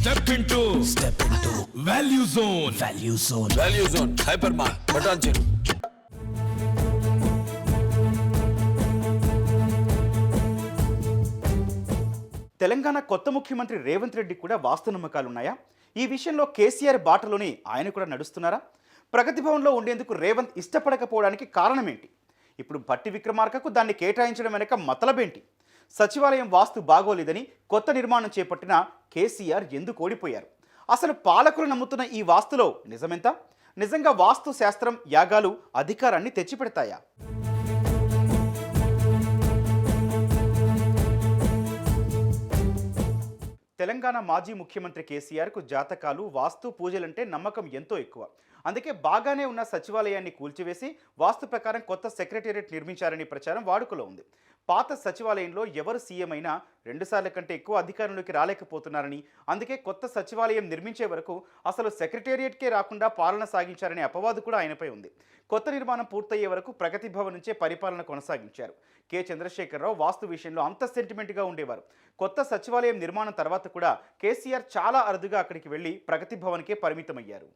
Step into Value Zone. Value Zone. Hypermart. Button check. Telangana కొత్త ముఖ్యమంత్రి రేవంత్ రెడ్డి కూడా వాస్తు నమ్మకాలు ఉన్నాయా? ఈ విషయంలో కేసీఆర్ బాటలోనే ఆయన కూడా నడుస్తున్నారా? ప్రగతి భవన్లో ఉండేందుకు రేవంత్ ఇష్టపడకపోవడానికి కారణం ఏంటి? ఇప్పుడు భట్టి విక్రమార్కకు దాన్ని కేటాయించడం వెనక మతలబేంటి? సచివాలయం వాస్తు బాగోలేదని కొత్త నిర్మాణం చేపట్టిన కేసీఆర్ ఎందుకు ఓడిపోయారు? అసలు పాలకులు నమ్ముతున్న ఈ వాస్తులో నిజమెంత? నిజంగా వాస్తు శాస్త్రం యాగాలు అధికారాన్ని తెచ్చిపెడతాయా? తెలంగాణ మాజీ ముఖ్యమంత్రి కేసీఆర్కు జాతకాలు వాస్తు పూజలంటే నమ్మకం ఎంతో ఎక్కువ. అందుకే బాగానే ఉన్న సచివాలయాన్ని కూల్చివేసి వాస్తు ప్రకారం కొత్త సెక్రటేరియట్ నిర్మించారని ప్రచారం వాడుకలో ఉంది. పాత సచివాలయంలో ఎవరు సీఎం అయినా 2 సార్ల కంటే ఎక్కువ అధికారంలోకి రాలేకపోతున్నారని, అందుకే కొత్త సచివాలయం నిర్మించే వరకు అసలు సెక్రటేరియట్కే రాకుండా పాలన సాగించారనే అపవాదు కూడా ఆయనపై ఉంది. కొత్త నిర్మాణం పూర్తయ్యే వరకు ప్రగతి భవన్ నుంచే పరిపాలన కొనసాగించారు. కె చంద్రశేఖరరావు వాస్తు విషయంలో అంత సెంటిమెంట్గా ఉండేవారు. కొత్త సచివాలయం నిర్మాణం తర్వాత కూడా కేసీఆర్ చాలా అరుదుగా అక్కడికి వెళ్లి ప్రగతి భవన్కే పరిమితమయ్యారు.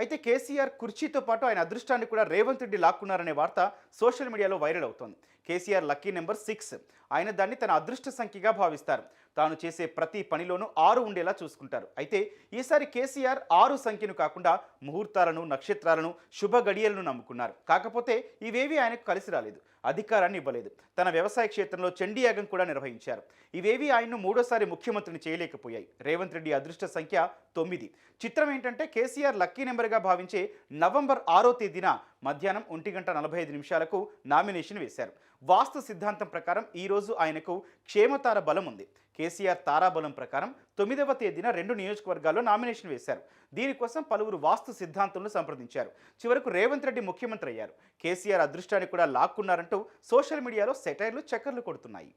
అయితే కేసీఆర్ కుర్చీతో పాటు ఆయన అదృష్టాన్ని కూడా రేవంత్ రెడ్డి లాక్కున్నారనే వార్త సోషల్ మీడియాలో వైరల్ అవుతోంది. KCR lucky number 6. ఆయన దాన్ని తన అదృష్ట సంఖ్యగా భావిస్తారు. తాను చేసే ప్రతి పనిలోనూ 6 ఉండేలా చూసుకుంటారు. అయితే ఈసారి కేసీఆర్ 6 సంఖ్యను కాకుండా ముహూర్తాలను, నక్షత్రాలను, శుభ గడియలను నమ్ముకున్నారు. కాకపోతే ఇవేవి ఆయనకు కలిసి రాలేదు, అధికారాన్ని ఇవ్వలేదు. తన వ్యవసాయ క్షేత్రంలో చండీయాగం కూడా నిర్వహించారు. ఇవేవి ఆయన్ను 3వ ముఖ్యమంత్రిని చేయలేకపోయాయి. రేవంత్ రెడ్డి అదృష్ట సంఖ్య 9. చిత్రం ఏంటంటే కేసీఆర్ లక్కీ నెంబర్గా భావించే నవంబర్ 6వ తేదీన మధ్యాహ్నం 1:45 నామినేషన్ వేశారు. వాస్తు సిద్ధాంతం ప్రకారం ఈరోజు ఆయనకు క్షేమతార బలం ఉంది. కేసీఆర్ తారాబలం ప్రకారం 9వ తేదీన 2 నియోజకవర్గాల్లో నామినేషన్ వేశారు. దీనికోసం పలువురు వాస్తు సిద్ధాంతులను సంప్రదించారు. చివరకు రేవంత్ రెడ్డి ముఖ్యమంత్రి అయ్యారు. కేసీఆర్ అదృష్టాన్ని కూడా లాక్కున్నారంటూ సోషల్ మీడియాలో సెటైర్లు చక్కర్లు కొడుతున్నాయి.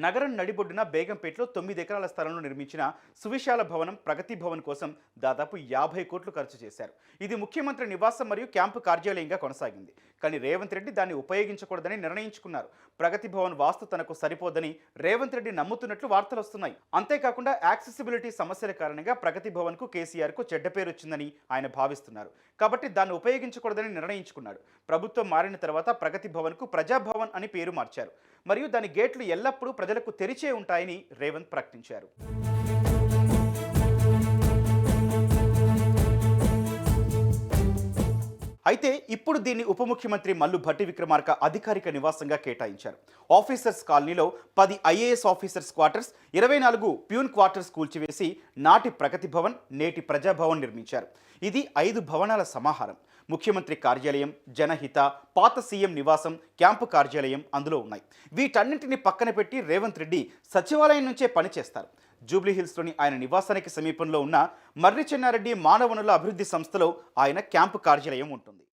నగరం నడిబొడ్డున బేగంపేటలో 9 ఎకరాల స్థలంలో నిర్మించిన సువిశాల భవనం ప్రగతి భవన్ కోసం దాదాపు 50 కోట్లు ఖర్చు చేశారు. ఇది ముఖ్యమంత్రి నివాసం మరియు క్యాంపు కార్యాలయంగా కొనసాగింది. కానీ రేవంత్ రెడ్డి దాన్ని ఉపయోగించకూడదని నిర్ణయించుకున్నారు. ప్రగతి భవన్ వాస్తు తనకు సరిపోదని రేవంత్ రెడ్డి నమ్ముతున్నట్లు వార్తలు వస్తున్నాయి. అంతేకాకుండా యాక్సెసిబిలిటీ సమస్యల కారణంగా ప్రగతి భవన్కు కేసీఆర్కు చెడ్డ పేరు వచ్చిందని ఆయన భావిస్తున్నారు. కాబట్టి దాన్ని ఉపయోగించకూడదని నిర్ణయించుకున్నాడు. ప్రభుత్వం మారిన తర్వాత ప్రగతి భవన్కు ప్రజాభవన్ అని పేరు మార్చారు. మరియు దాని గేట్లు ఎల్లప్పుడూ ప్రజలకు తెరిచే ఉంటాయని రేవంత్ ప్రకటించారు. అయితే ఇప్పుడు దీన్ని ఉప ముఖ్యమంత్రి మల్లు భట్టి విక్రమార్క అధికారిక నివాసంగా కేటాయించారు. ఆఫీసర్స్ కాలనీలో 10 IAS officers quarters, 24 peon quarters కూల్చివేసి నాటి ప్రగతి భవన్, నేటి ప్రజాభవన్ నిర్మించారు. ఇది 5 భవనాల సమాహారం. ముఖ్యమంత్రి కార్యాలయం, జనహిత, పాత సీఎం నివాసం, క్యాంపు కార్యాలయం అందులో ఉన్నాయి. వీటన్నింటినీ పక్కన పెట్టి రేవంత్ రెడ్డి సచివాలయం నుంచే పనిచేస్తారు. జూబ్లీహిల్స్లోని ఆయన నివాసానికి సమీపంలో ఉన్న మర్రి చెన్నారెడ్డి మానవ వనరుల అభివృద్ధి సంస్థలో ఆయన క్యాంపు కార్యాలయం ఉంటుంది.